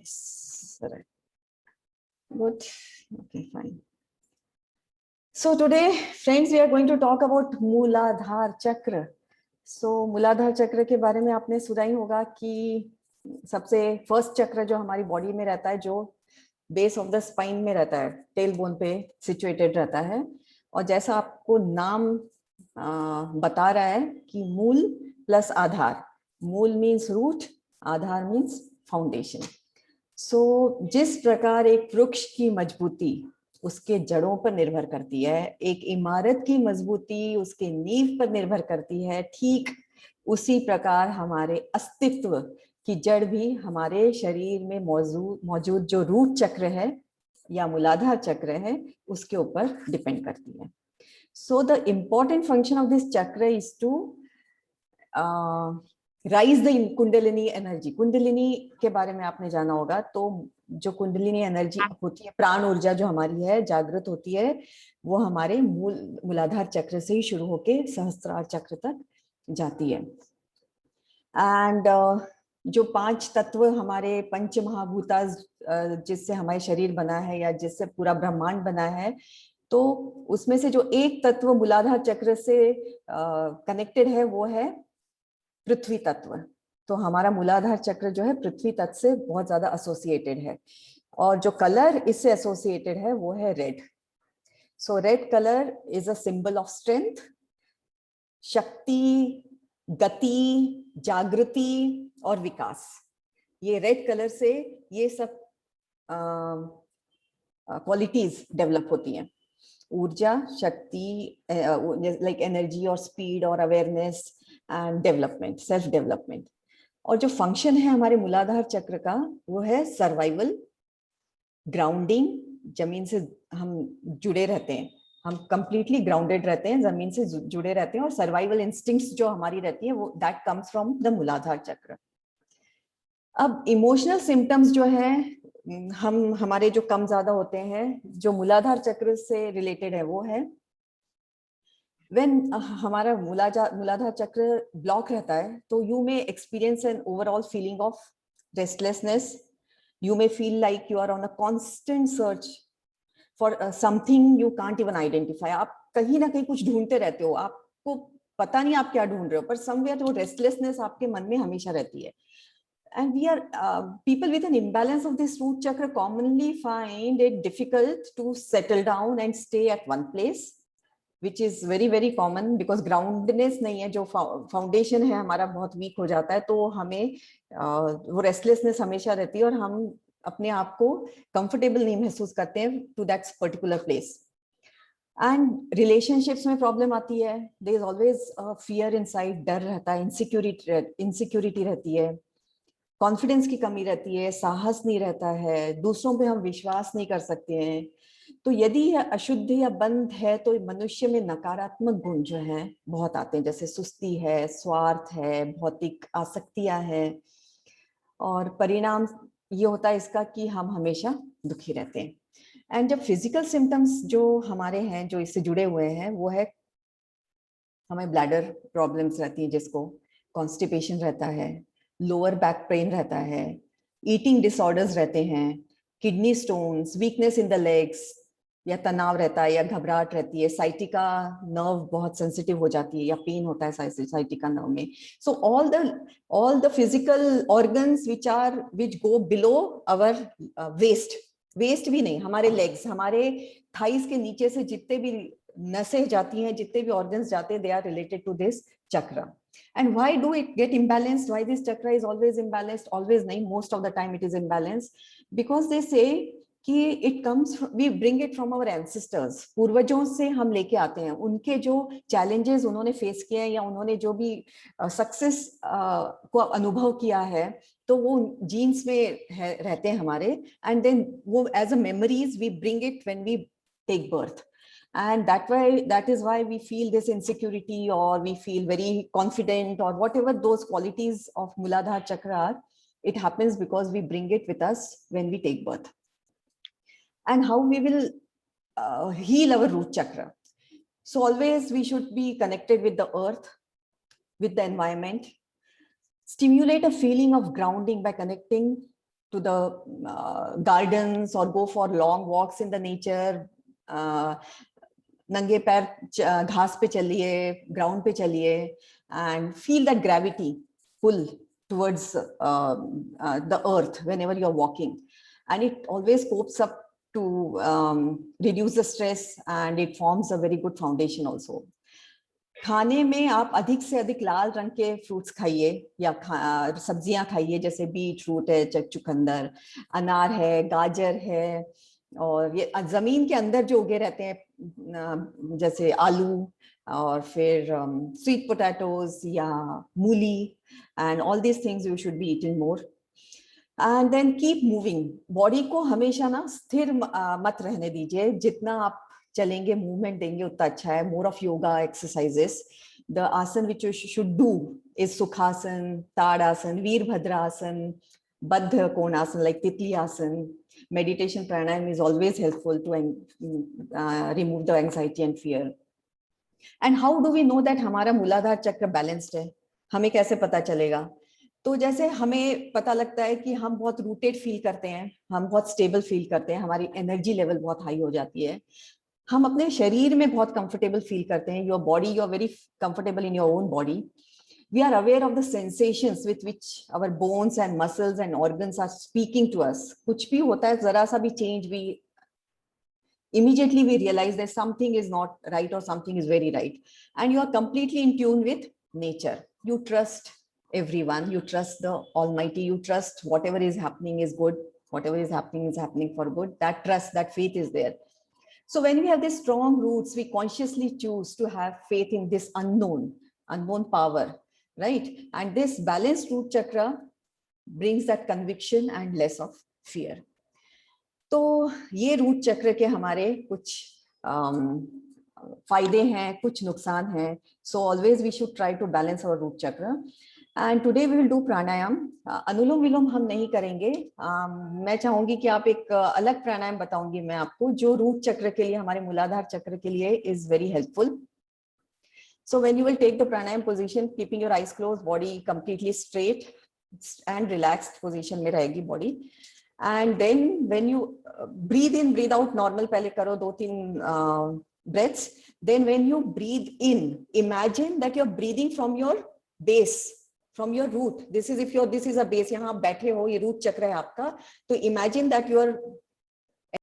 Yes, right. Good. Okay, fine. So today, friends, we are going to talk about मूलाधार चक्र. So मूलाधार चक्र के बारे में आपने सुना ही होगा कि सबसे फर्स्ट चक्र जो हमारी बॉडी में रहता है, जो बेस ऑफ द स्पाइन में रहता है, टेल बोन पे सिचुएटेड रहता है. और जैसा आपको नाम बता रहा है कि मूल प्लस आधार. मूल मीन्स रूट, आधार मीन्स फाउंडेशन. सो जिस प्रकार एक वृक्ष की मजबूती उसके जड़ों पर निर्भर करती है, एक इमारत की मजबूती उसके नींव पर निर्भर करती है, ठीक उसी प्रकार हमारे अस्तित्व की जड़ भी हमारे शरीर में मौजूद जो रूट चक्र है या मूलाधार चक्र है उसके ऊपर डिपेंड करती है. So the important function of this chakra is to raise the kundalini energy. Kundalini के बारे में आपने जाना होगा. तो जो कुंडलिनी एनर्जी होती है, प्राण ऊर्जा जो हमारी है, जागृत होती है, वो हमारे मूलाधार चक्र से ही शुरू होके सहस्त्रार चक्र तक जाती है. एंड जो 5 तत्व हमारे पंच महाभूता जिससे हमारे शरीर बना है या जिससे पूरा ब्रह्मांड बना है, तो उसमें से जो एक तत्व मूलाधार चक्र से कनेक्टेड है वो है पृथ्वी तत्व. तो हमारा मूलाधार चक्र जो है पृथ्वी तत्व से बहुत ज्यादा एसोसिएटेड है. और जो कलर इससे एसोसिएटेड है वो है red. So red colour is a symbol of strength, शक्ति, गति, जागृति और विकास. ये रेड कलर से ये सब क्वालिटीज डेवलप होती हैं. ऊर्जा, शक्ति, लाइक एनर्जी और स्पीड और awareness and development, self development. और जो फंक्शन है हमारे मूलाधार चक्र का वो है सर्वाइवल, ग्राउंडिंग. जमीन से हम जुड़े रहते हैं, हम कंप्लीटली ग्राउंडेड रहते हैं, जमीन से जुड़े रहते हैं. और सर्वाइवल इंस्टिंक्ट्स जो हमारी रहती है वो दैट कम्स फ्रॉम द मूलाधार चक्र. अब इमोशनल सिम्टम्स जो है हमारे जो कम ज्यादा होते हैं, जो मूलाधार चक्र से रिलेटेड है वो है व्हेन हमारा मूलाधार चक्र ब्लॉक रहता है तो you may experience an overall feeling of restlessness. You may feel like you are on a constant search for something you can't even identify. आप कहीं ना कहीं कुछ ढूंढते रहते हो, आपको पता नहीं आप क्या ढूंढ रहे हो, पर समवेयर वो रेस्टलेसनेस आपके मन में हमेशा रहती है. And we are people with an imbalance of this root chakra commonly find it difficult to settle down and stay at one place, which is very very common because groundedness नहीं है, जो foundation है हमारा बहुत weak हो जाता है. तो हमें वो restlessness हमेशा रहती है और हम अपने आप को comfortable नहीं महसूस करते हैं to that particular place. And relationships में problem आती है. There is always a fear inside, डर रहता है, insecurity रहती है, कॉन्फिडेंस की कमी रहती है, साहस नहीं रहता है, दूसरों पे हम विश्वास नहीं कर सकते हैं. तो यदि यह अशुद्ध या बंद है तो मनुष्य में नकारात्मक गुण जो हैं बहुत आते हैं, जैसे सुस्ती है, स्वार्थ है, भौतिक आसक्तियां हैं. और परिणाम ये होता है इसका कि हम हमेशा दुखी रहते हैं. एंड जब फिजिकल सिम्टम्स जो हमारे हैं जो इससे जुड़े हुए हैं वो है हमें ब्लैडर प्रॉब्लम्स रहती है, जिसको कॉन्स्टिपेशन रहता है, लोअर बैक पेन रहता है, ईटिंग डिसऑर्डर्स रहते हैं, kidney stones, weakness in the legs, या तनाव रहता है या घबराहट रहती है, साइटिका नर्व बहुत सेंसिटिव हो जाती है या पेन होता है साइटिका नर्व में. So all the physical organs which go below our waist भी नहीं, हमारे लेग्स, हमारे थाइस के नीचे से जितने भी नसें जाती हैं, जितने भी ऑर्गन्स जाते हैं, they are related to this chakra. And why do it get imbalanced? Why this chakra is always imbalanced? Always nahi, most of the time it is imbalanced because they say कि it comes from, we bring it from our ancestors. पूर्वजों से हम लेके आते हैं, उनके जो challenges उन्होंने face किए हैं या उन्होंने जो भी success को अनुभव किया है, तो वो genes में रहते हैं हमारे. And then वो as a memories we bring it when we take birth. And that is why we feel this insecurity or we feel very confident or whatever those qualities of Mooladhara chakra are. It happens because we bring it with us when we take birth. And how we will heal our root chakra. So always we should be connected with the earth, with the environment. Stimulate a feeling of grounding by connecting to the gardens or go for long walks in the nature. नंगे पैर घास पे चलिए, ground पे चलिए, and feel that gravity pull towards the earth whenever you're walking, and it always copes up to reduce the stress, and it forms a very good foundation also. खाने में आप अधिक से अधिक लाल रंग के फ्रूट्स खाइए या सब्जियां खाइए, जैसे बीट रूट है, चुकंदर, अनार है, गाजर है, और ये जमीन के अंदर जो उगे रहते हैं जैसे आलू, और फिर स्वीट पोटैटोज या मूली, and all these things you should be eating more. And then keep moving. Body को हमेशा ना स्थिर मत रहने दीजिए. जितना आप चलेंगे, मूवमेंट देंगे, उतना अच्छा है. More of yoga exercises. The asana which you should do is Sukhasana, Tadasana, Virabhadrasana, Baddha Konasana like तितली आसन. Meditation pranayam is always helpful to remove the anxiety and fear. And how do we know that हमारा मूलाधार चक्र बैलेंस्ड है? हमें कैसे पता चलेगा? तो जैसे हमें पता लगता है कि हम बहुत रूटेड फील करते हैं, हम बहुत स्टेबल फील करते हैं, हमारी एनर्जी लेवल बहुत हाई हो जाती है, हम अपने शरीर में बहुत कंफर्टेबल फील करते हैं. Your body, you are very comfortable in your own body. We are aware of the sensations with which our bones and muscles and organs are speaking to us. कुछ भी होता है, जरा सा भी change, we immediately realize that something is not right or something is very right. And you are completely in tune with nature. You trust everyone. You trust the Almighty. You trust whatever is happening is good. Whatever is happening for good. That trust, that faith is there. So when we have these strong roots, we consciously choose to have faith in this unknown power. Right? And this balanced root chakra brings that conviction and less of fear. तो ये root चक्र के हमारे कुछ फायदे हैं, कुछ नुकसान हैं. So always we should try to balance our root chakra. And today we will do pranayam. अनुलोम विलोम हम नहीं करेंगे. मैं चाहूंगी कि आप एक अलग प्राणायाम बताऊंगी मैं आपको, जो रूट चक्र के लिए, हमारे मूलाधार चक्र के लिए is very helpful. So when you will take the pranayam position, keeping your eyes closed, body completely straight and relaxed position में रहेगी body. And then when you breathe in, breathe out, normal पहले करो 2-3 breaths. Then when you breathe in, imagine that you're breathing from your base, from your root. This is a base. यहाँ आप बैठे हो, ये root चक्र है आपका. तो imagine that you are